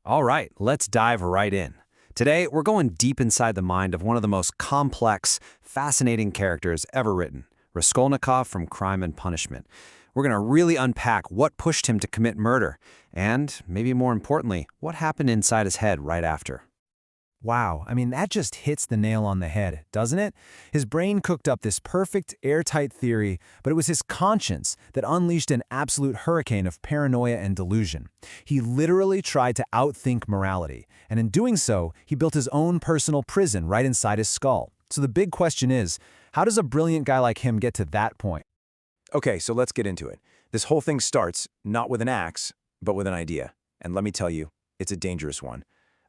All right, let's dive right in. Today, we're going deep inside the mind of one of the most complex, fascinating characters ever written, Raskolnikov from Crime and Punishment. We're going to really unpack what pushed him to commit murder, and, maybe more importantly, what happened inside his head right after. Wow, that just hits the nail on the head, doesn't it? His brain cooked up this perfect, airtight theory, but it was his conscience that unleashed an absolute hurricane of paranoia and delusion. He literally tried to outthink morality, and in doing so, he built his own personal prison right inside his skull. So the big question is, how does a brilliant guy like him get to that point? Okay, so let's get into it. This whole thing starts not with an axe, but with an idea. And let me tell you, it's a dangerous one.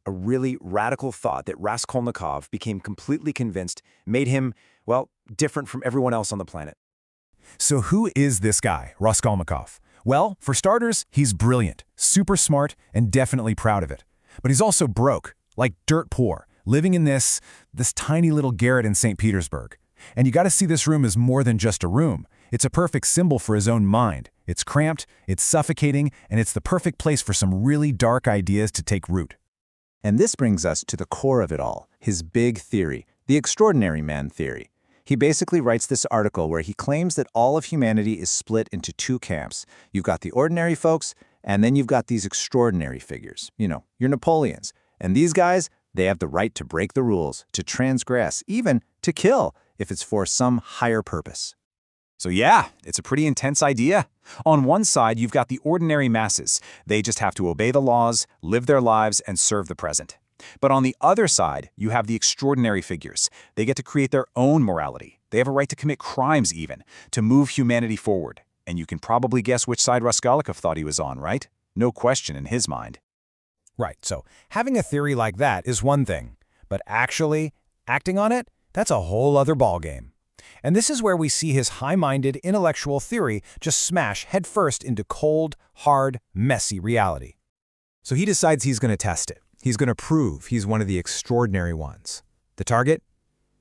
A really radical thought that Raskolnikov became completely convinced made him, well, different from everyone else on the planet. So who is this guy, Raskolnikov? Well, for starters, he's brilliant, super smart, and definitely proud of it. But he's also broke, like dirt poor, living in this tiny little garret in St. Petersburg. And you gotta see this room as more than just a room. It's a perfect symbol for his own mind. It's cramped, it's suffocating, and it's the perfect place for some really dark ideas to take root. And this brings us to the core of it all, his big theory, the extraordinary man theory. He basically writes this article where he claims that all of humanity is split into two camps. You've got the ordinary folks, and then you've got these extraordinary figures. Your Napoleons. And these guys, they have the right to break the rules, to transgress, even to kill, if it's for some higher purpose. So yeah, it's a pretty intense idea. On one side, you've got the ordinary masses. They just have to obey the laws, live their lives, and serve the present. But on the other side, you have the extraordinary figures. They get to create their own morality. They have a right to commit crimes even, to move humanity forward. And you can probably guess which side Raskolnikov thought he was on, right? No question in his mind. Right, so having a theory like that is one thing, but actually acting on it, that's a whole other ballgame. And this is where we see his high-minded intellectual theory just smash headfirst into cold, hard, messy reality. So he decides he's going to test it. He's going to prove he's one of the extraordinary ones. The target?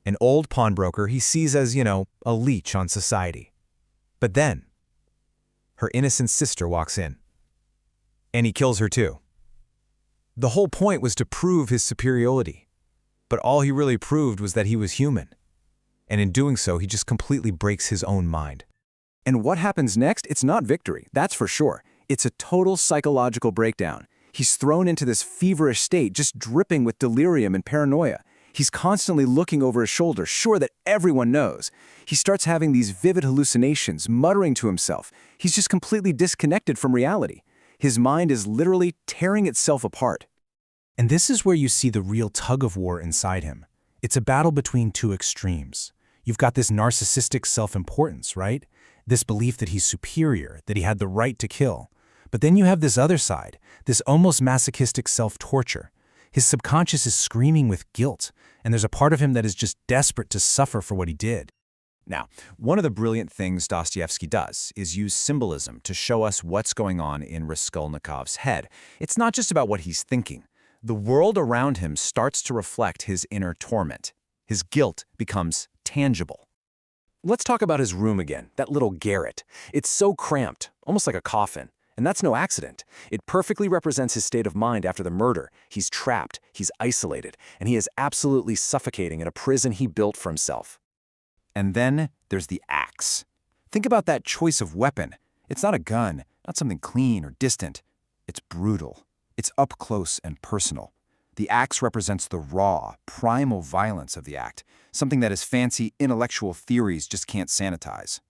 An old pawnbroker he sees as, a leech on society. But then, her innocent sister walks in. And he kills her too. The whole point was to prove his superiority. But all he really proved was that he was human. And in doing so, he just completely breaks his own mind. And what happens next? It's not victory, that's for sure. It's a total psychological breakdown. He's thrown into this feverish state, just dripping with delirium and paranoia. He's constantly looking over his shoulder, sure that everyone knows. He starts having these vivid hallucinations, muttering to himself. He's just completely disconnected from reality. His mind is literally tearing itself apart. And this is where you see the real tug-of-war inside him. It's a battle between two extremes. You've got this narcissistic self-importance, right? This belief that he's superior, that he had the right to kill. But then you have this other side, this almost masochistic self-torture. His subconscious is screaming with guilt, and there's a part of him that is just desperate to suffer for what he did. Now, one of the brilliant things Dostoevsky does is use symbolism to show us what's going on in Raskolnikov's head. It's not just about what he's thinking. The world around him starts to reflect his inner torment. His guilt becomes tangible. Let's talk about his room again, that little garret. It's so cramped, almost like a coffin. And that's no accident. It perfectly represents his state of mind after the murder. He's trapped, he's isolated, and he is absolutely suffocating in a prison he built for himself. And then there's the axe. Think about that choice of weapon. It's not a gun, not something clean or distant. It's brutal. It's up close and personal. The axe represents the raw, primal violence of the act, something that his fancy intellectual theories just can't sanitize.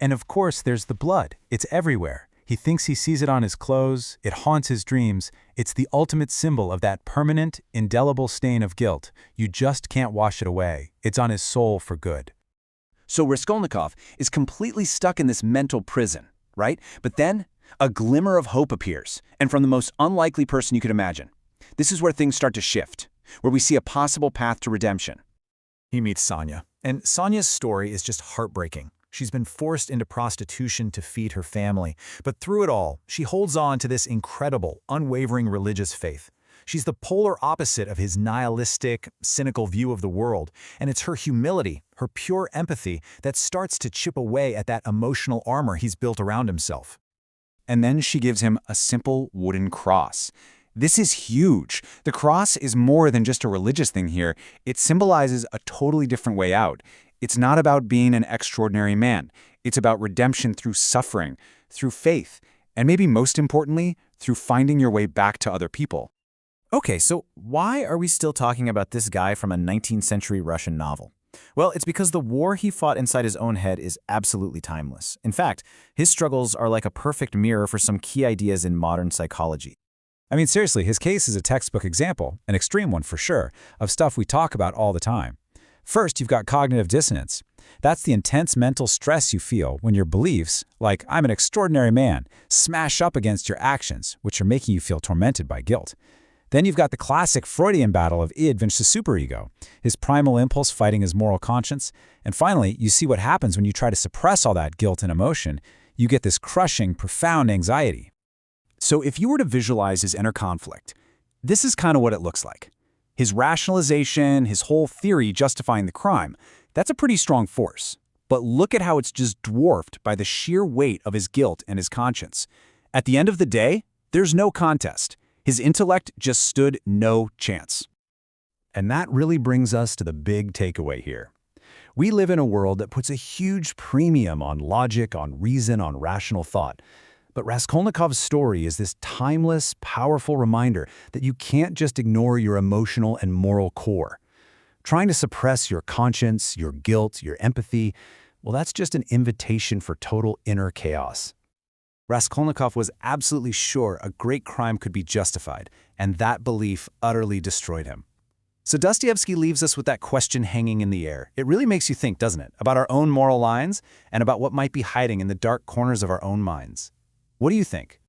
And of course, there's the blood. It's everywhere. He thinks he sees it on his clothes. It haunts his dreams. It's the ultimate symbol of that permanent, indelible stain of guilt. You just can't wash it away. It's on his soul for good. So Raskolnikov is completely stuck in this mental prison, right? But then a glimmer of hope appears, and from the most unlikely person you could imagine. This is where things start to shift, where we see a possible path to redemption. He meets Sonia, and Sonia's story is just heartbreaking. She's been forced into prostitution to feed her family, but through it all, she holds on to this incredible, unwavering religious faith. She's the polar opposite of his nihilistic, cynical view of the world, and it's her humility, her pure empathy, that starts to chip away at that emotional armor he's built around himself. And then she gives him a simple wooden cross. This is huge. The cross is more than just a religious thing here. It symbolizes a totally different way out. It's not about being an extraordinary man. It's about redemption through suffering, through faith, and maybe most importantly, through finding your way back to other people. Okay, so why are we still talking about this guy from a 19th century Russian novel? Well, it's because the war he fought inside his own head is absolutely timeless. In fact, his struggles are like a perfect mirror for some key ideas in modern psychology. I mean, seriously, his case is a textbook example, an extreme one for sure, of stuff we talk about all the time. First, you've got cognitive dissonance. That's the intense mental stress you feel when your beliefs, like "I'm an extraordinary man," smash up against your actions, which are making you feel tormented by guilt. Then you've got the classic Freudian battle of id versus superego, his primal impulse fighting his moral conscience. And finally, you see what happens when you try to suppress all that guilt and emotion. You get this crushing, profound anxiety. So if you were to visualize his inner conflict, this is kind of what it looks like. His rationalization, his whole theory justifying the crime, that's a pretty strong force. But look at how it's just dwarfed by the sheer weight of his guilt and his conscience. At the end of the day, there's no contest. His intellect just stood no chance. And that really brings us to the big takeaway here. We live in a world that puts a huge premium on logic, on reason, on rational thought. But Raskolnikov's story is this timeless, powerful reminder that you can't just ignore your emotional and moral core. Trying to suppress your conscience, your guilt, your empathy, well, that's just an invitation for total inner chaos. Raskolnikov was absolutely sure a great crime could be justified, and that belief utterly destroyed him. So Dostoevsky leaves us with that question hanging in the air. It really makes you think, doesn't it, about our own moral lines and about what might be hiding in the dark corners of our own minds. What do you think?